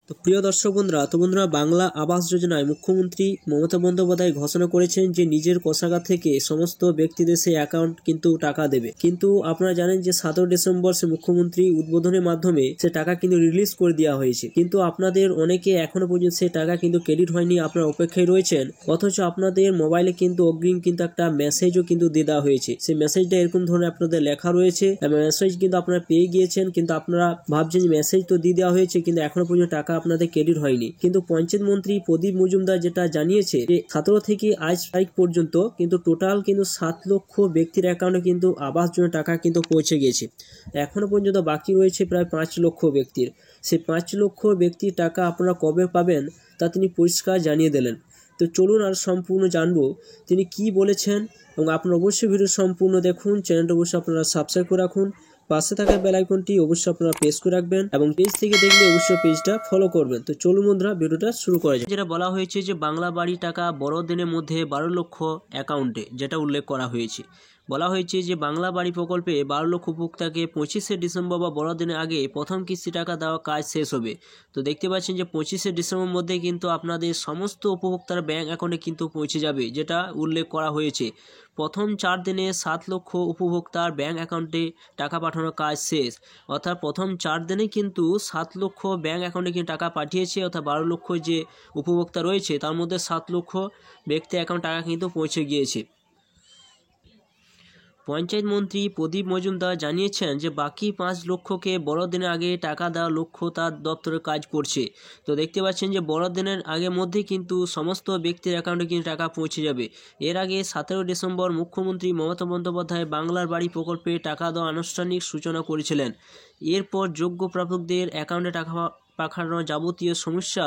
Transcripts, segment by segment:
তো প্রিয় দর্শক বন্ধুরা বাংলা আবাস যোজনায় মুখ্যমন্ত্রী মমতা বন্দ্যোপাধ্যায় ঘোষণা করেছেন যে নিজের কোষাগার থেকে সমস্ত ব্যক্তিদের সেই অ্যাকাউন্ট কিন্তু টাকা দেবে। কিন্তু আপনারা জানেন যে 7 ডিসেম্বর সে মুখ্যমন্ত্রী উদ্বোধনের মাধ্যমে সে টাকা কিন্তু রিলিজ করে দেওয়া হয়েছে, কিন্তু আপনাদের অনেকে এখনো পর্যন্ত সে টাকা কিন্তু ক্রেডিট হয়নি, আপনারা অপেক্ষায় রয়েছেন। অথচ আপনাদের মোবাইলে কিন্তু অগ্রিম কিন্তু একটা মেসেজও কিন্তু দিয়ে দেওয়া হয়েছে। সেই মেসেজটা এরকম ধরনের আপনাদের লেখা রয়েছে, মেসেজ কিন্তু আপনারা পেয়ে গিয়েছেন, কিন্তু আপনারা ভাবছেন যে মেসেজ তো দিয়ে দেওয়া হয়েছে কিন্তু এখনো পর্যন্ত টাকা আপনাদের ক্রেডিট হয়নি। কিন্তু পঞ্চায়েত মন্ত্রী প্রদীপ মজুমদার যেটা জানিয়েছে যে 17 থেকে আজ তারিখ পর্যন্ত কিন্তু টোটাল কিন্তু 7 লক্ষ ব্যক্তির অ্যাকাউন্টে কিন্তু আবাস যোজনা টাকা কিন্তু পৌঁছে গিয়েছে। এখনো পর্যন্ত বাকি রয়েছে প্রায় 5 লক্ষ ব্যক্তির। সেই 5 লক্ষ ব্যক্তির টাকা আপনারা কবে পাবেন তা তিনি পরিষ্কার জানিয়ে দিলেন। তো চলুন আর সম্পূর্ণ জানবো তিনি কি বলেছেন, এবং আপনারা অবশ্যই ভিডিও সম্পূর্ণ দেখুন। চ্যানেলটা অবশ্যই আপনারা সাবস্ক্রাইব করে রাখুন, পাশে থাকা বেল আইকনটি অবশ্যই আপনারা প্রেস করে রাখবেন, এবং পেজ থেকে দেখলে অবশ্যই পেজটা ফলো করবেন। তো চলুন বন্ধুরা ভিডিওটা শুরু করা যায়। যেটা বলা হয়েছে যে বাংলা বাড়ি টাকা বড়দিনের মধ্যে 12 লক্ষ অ্যাকাউন্টে, যেটা উল্লেখ করা হয়েছে। বলা হয়েছে যে বাংলা বাড়ি প্রকল্পে 12 লক্ষ উপভোক্তাকে 25শে ডিসেম্বর বা বড়দিনের আগে প্রথম কিস্তি টাকা দেওয়া কাজ শেষ হবে। তো দেখতে পাচ্ছেন যে 25শে ডিসেম্বর মধ্যে কিন্তু আপনাদের সমস্ত উপভোক্তার ব্যাংক অ্যাকাউন্টে কিন্তু পৌঁছে যাবে, যেটা উল্লেখ করা হয়েছে। প্রথম 4 দিনে 7 লক্ষ উপভোক্তার ব্যাংক অ্যাকাউন্টে টাকা পাঠানোর কাজ শেষ। অর্থাৎ প্রথম 4 দিনে কিন্তু 7 লক্ষ ব্যাংক অ্যাকাউন্টে কিন্তু টাকা পাঠিয়েছে, অর্থাৎ 12 লক্ষ যে উপভোক্তা রয়েছে তার মধ্যে 7 লক্ষ ব্যক্তি অ্যাকাউন্ট টাকা কিন্তু পৌঁছে গিয়েছে। পঞ্চায়েত মন্ত্রী প্রদীপ মজুমদার জানিয়েছেন যে বাকি 5 লক্ষকে বড়দিনের আগে টাকা দেওয়ার লক্ষ্য তার দপ্তরে কাজ করছে। তো দেখতে পাচ্ছেন যে বড়দিনের আগের মধ্যে কিন্তু সমস্ত ব্যক্তির অ্যাকাউন্টে কিন্তু টাকা পৌঁছে যাবে। এর আগে 17 ডিসেম্বর মুখ্যমন্ত্রী মমতা বন্দ্যোপাধ্যায় বাংলার বাড়ি প্রকল্পে টাকা দেওয়ার আনুষ্ঠানিক সূচনা করেছিলেন। এরপর যোগ্য প্রাপকদের অ্যাকাউন্টে টাকা পাঠানোর যাবতীয় সমস্যা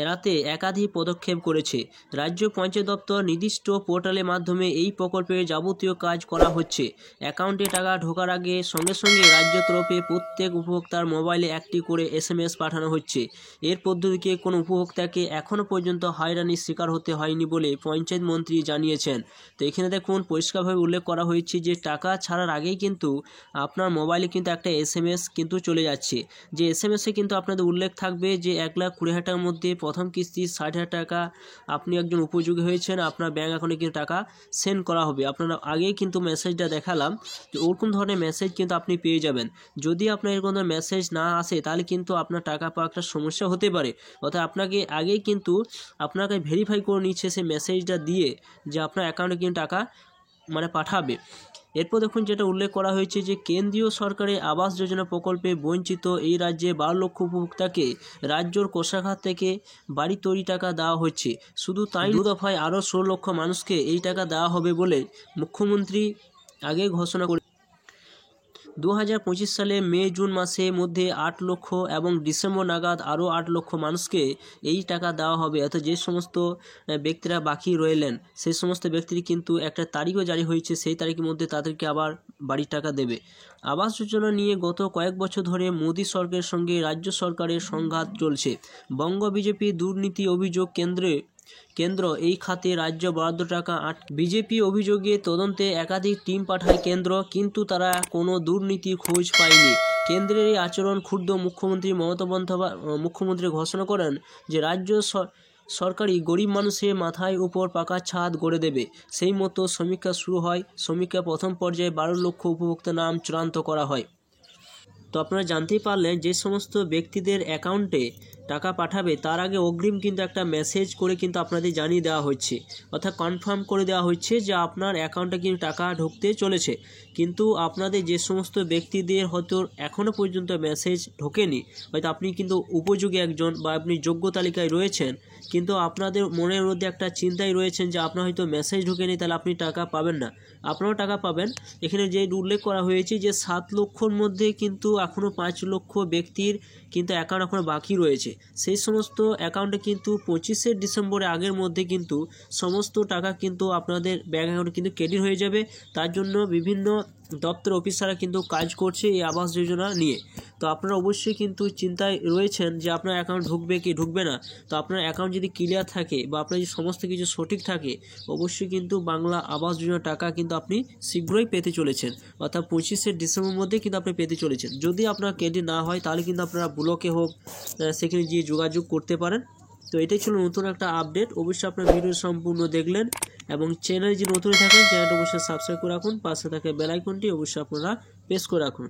এড়াতে একাধিক পদক্ষেপ করেছে। রাজ্য পঞ্চায়েত দপ্তর নির্দিষ্ট পোর্টালের মাধ্যমে এই প্রকল্পের যাবতীয় কাজ করা হচ্ছে। অ্যাকাউন্টে টাকা ঢোকার আগে সঙ্গে সঙ্গে রাজ্য তরফে প্রত্যেক উপভোক্তার মোবাইলে একটি করে SMS পাঠানো হচ্ছে। এর পদ্ধতিতে কোনো উপভোক্তাকে এখনও পর্যন্ত হয়রানির শিকার হতে হয়নি বলে পঞ্চায়েত মন্ত্রী জানিয়েছেন। তো এখানে দেখুন পরিষ্কারভাবে উল্লেখ করা হয়েছে যে টাকা ছাড়ার আগেই কিন্তু আপনার মোবাইলে কিন্তু একটা SMS কিন্তু চলে যাচ্ছে, যে SMS-এ কিন্তু আপনাদের উল্লেখ থাকবে যে 1,20,000 টাকার মধ্যে প্রথম কিস্তি 60,000 টাকা আপনি একজন উপযোগী হয়েছেন, আপনার ব্যাঙ্ক অ্যাকাউন্টে কিন্তু টাকা সেন্ড করা হবে। আপনারা আগেই কিন্তু মেসেজটা দেখালাম, যে ওরকম ধরনের মেসেজ কিন্তু আপনি পেয়ে যাবেন। যদি আপনার এরকম ধরনের মেসেজ না আসে তাহলে কিন্তু আপনার টাকা পাওয়া একটা সমস্যা হতে পারে। অর্থাৎ আপনাকে আগেই কিন্তু আপনাকে ভেরিফাই করে নিচ্ছে সেই মেসেজটা দিয়ে যে আপনার অ্যাকাউন্টে কিন্তু টাকা পাঠাবে। এরপর দেখুন যেটা উল্লেখ করা হয়েছে যে কেন্দ্রীয় সরকারের আবাস যোজনা প্রকল্পে বঞ্চিত এই রাজ্যে 12 লক্ষ উপভোক্তাকে রাজ্যর কোষাগার থেকে বাড়ি তৈরি টাকা দেওয়া হচ্ছে। শুধু তাই 2 দফায় আরও 16 লক্ষ মানুষকে এই টাকা দেওয়া হবে বলে মুখ্যমন্ত্রী আগে ঘোষণা করে 2025 সালে মে জুন মাসের মধ্যে 8 লক্ষ এবং ডিসেম্বর নাগাদ আরও 8 লক্ষ মানুষকে এই টাকা দেওয়া হবে। অর্থাৎ যে সমস্ত ব্যক্তিরা বাকি রইলেন সেই সমস্ত ব্যক্তির কিন্তু একটা তারিখও জারি হয়েছে, সেই তারিখের মধ্যে তাদেরকে আবার বাড়ির টাকা দেবে। আবাস যোজনা নিয়ে গত কয়েক বছর ধরে মোদী সরকারের সঙ্গে রাজ্য সরকারের সংঘাত চলছে। বঙ্গ বিজেপি দুর্নীতি অভিযোগ কেন্দ্র এই খাতে রাজ্য বরাদ্দ টাকা বিজেপি অভিযোগে তদন্তে একাধিক টিম পাঠায় কেন্দ্র, কিন্তু তারা কোনো দুর্নীতির খোঁজ পায়নি। কেন্দ্রের এই আচরণ ক্ষুব্ধ মুখ্যমন্ত্রী মমতা বন্দ্যোপাধ্যায় মুখ্যমন্ত্রী ঘোষণা করেন যে রাজ্য সরকারি গরিব মানুষের মাথায় উপর পাকা ছাদ গড়ে দেবে। সেই মতো সমীক্ষা শুরু হয়। সমীক্ষা প্রথম পর্যায়ে 12 লক্ষ উপভোক্তার নাম চূড়ান্ত করা হয়। তো আপনারা জানতেই পারলেন যে সমস্ত ব্যক্তিদের অ্যাকাউন্টে টাকা পাঠাবে তার আগে অগ্রিম কিন্তু একটা মেসেজ করে কিন্তু আপনাদের জানিয়ে দেওয়া হচ্ছে, অর্থাৎ কনফার্ম করে দেওয়া হচ্ছে যে আপনার অ্যাকাউন্টে কিন্তু টাকা ঢুকতে চলেছে। কিন্তু আপনাদের যে সমস্ত ব্যক্তিদের হয়তো এখনও পর্যন্ত মেসেজ ঢোকেনি, হয়তো আপনি কিন্তু উপযোগী একজন বা আপনি যোগ্য তালিকায় রয়েছেন, কিন্তু আপনাদের মনের মধ্যে একটা চিন্তাই রয়েছেন যে আপনার হয়তো মেসেজ ঢোকেনি, তাহলে আপনি টাকা পাবেন না। আপনারাও টাকা পাবেন। এখানে যে উল্লেখ করা হয়েছে যে 7 লক্ষর মধ্যে কিন্তু এখনও 5 লক্ষ ব্যক্তির কিন্তু অ্যাকাউন্ট এখনও বাকি রয়েছে। সেই সমস্ত অ্যাকাউন্টে কিন্তু 25শে ডিসেম্বরের আগের মধ্যে কিন্তু সমস্ত টাকা কিন্তু আপনাদের ব্যাঙ্ক অ্যাকাউন্টে কিন্তু ক্রেডিট হয়ে যাবে। তার জন্য বিভিন্ন দপ্তর অফিসাররা কিন্তু কাজ করছে এই আবাস যোজনা নিয়ে। তো আপনারা অবশ্যই কিন্তু চিন্তায় রয়েছেন যে আপনার অ্যাকাউন্ট ঢুকবে কি ঢুকবে না। তো আপনার অ্যাকাউন্ট যদি ক্লিয়ার থাকে বা আপনার যদি সমস্ত কিছু সঠিক থাকে, অবশ্যই কিন্তু বাংলা আবাস যোজনা টাকা কিন্তু আপনি শীঘ্রই পেতে চলেছেন, অর্থাৎ 25শে ডিসেম্বর মধ্যে কিন্তু আপনি পেতে চলেছেন। যদি আপনার ক্রেডিট না হয় তাহলে কিন্তু আপনারা ব্লকে হোক সেখানে গিয়ে যোগাযোগ করতে পারেন। তো এটাই ছিল নতুন একটা আপডেট। অবশ্যই আপনার ভিডিও সম্পূর্ণ দেখলেন এবং চ্যানেলে যে নতুন থাকেন চ্যানেলটা অবশ্যই সাবস্ক্রাইব করে রাখুন, পাশে থাকা বেল আইকনটি অবশ্যই আপনারা প্রেস করে রাখুন।